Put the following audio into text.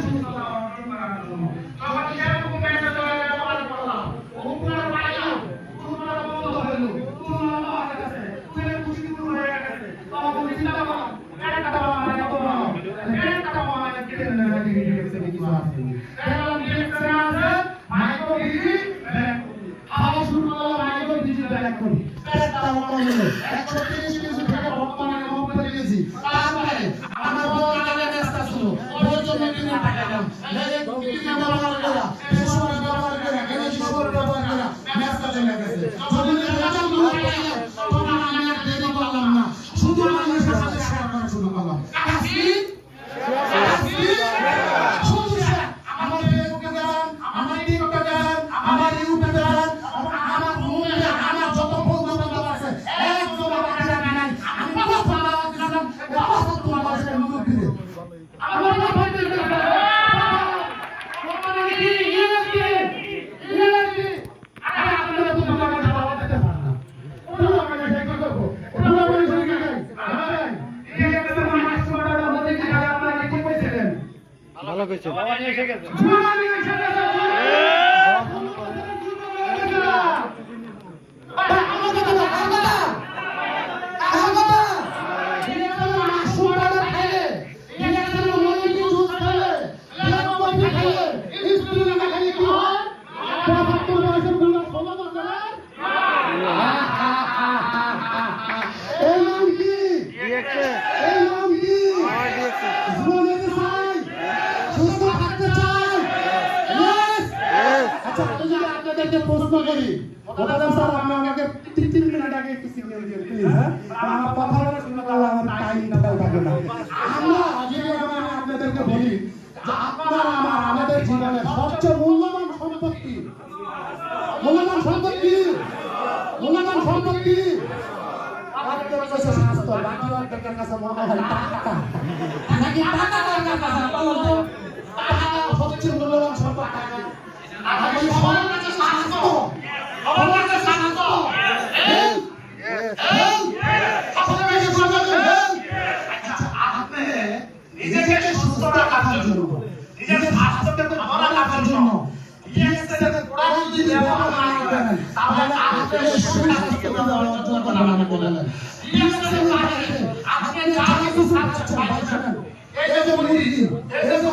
সুস্থতা অর্জন করার জন্য। তখন সেরকম মেনে চলে গেল আমার বললাম উপরে পাইলাম উপরে বন্ধ হইল তুই আমার কাছে তুই খুশি হয়ে গেছে তখন চিন্তা করলাম একটা আমার কত বড় একটা আমার কেটে নেওয়া দিকে গেছে কিছু আছে দেখলাম ডিরেকশন আছে মাইক্রো ডিজি খাওয়া শুরু করলাম মাইক্রো ডিজি ব্যাক করি একটা কত হলো 130 কেজি থেকে বর্তমানে 90 কেজি তারপরে আমার বড় কালে ব্যস্ত ছিল ওর জন্য কিনে টাকালাম লেগে কিনে ব্যবহার করা পেশোয়ার ব্যবহার করা এনার্জি সবর ব্যবহার করা ব্যস্ত চলে গেছে যদি রেজাল্ট ভালো পাইলাম তখন আমি আর দেরি করলাম না শুধু মানুষের সাথে শেয়ার করা শুরু করলাম আসলি শুধু শেয়ার আমার ফেসবুকে দেন আমার টিকটকে দেন আমার ইউটিউবে দেন আমার ফোনে আমার যত বন্ধু বান্ধব আছে একজন আমাকে জানে নাই আমি কথা বলছিলাম কথা তোমার কাছে মুখ দিয়ে আমার কথা বলতে ভালো কইছে বাবা নিয়ে এসে গেছে প্রশ্ন করি স্যার আপনি আমাকে 3 মিনিট আগে একটু সিগন্যাল দিন প্লিজ আমার কথা বলা শুনে আমার টাইম থাকে না আমরা আজকে আপনাদেরকে বলি যে আপনারা আমাদের জীবনের সবচেয়ে মূল্যবান সম্পত্তি আপনাদের কাছে স্বাস্থ্য বাকি অর্ধেকের কাছে মনে হয় টাকা নাকি টাকা কার কাছে বলুন তো টাকা সবচেয়ে মূল্যবান সম্পদ টাকা আমাদের সবার কাছে স্বাস্থ্য আমার কাছে স্বাস্থ্য আপনি নিজেকে সুস্থ রাখার জন্য নিজের স্বাস্থ্যকে ভালো রাখার জন্য ইএসএর প্রোডাক্ট যদি ব্যবহার না করেন তাহলে আপনার সুস্বাস্থ্য অর্জন করা মানে বলেন ইএসএর কাছে আপনি যা কিছু খাচ্ছেন ভাই শুনেন এই যে মুরগি এই যে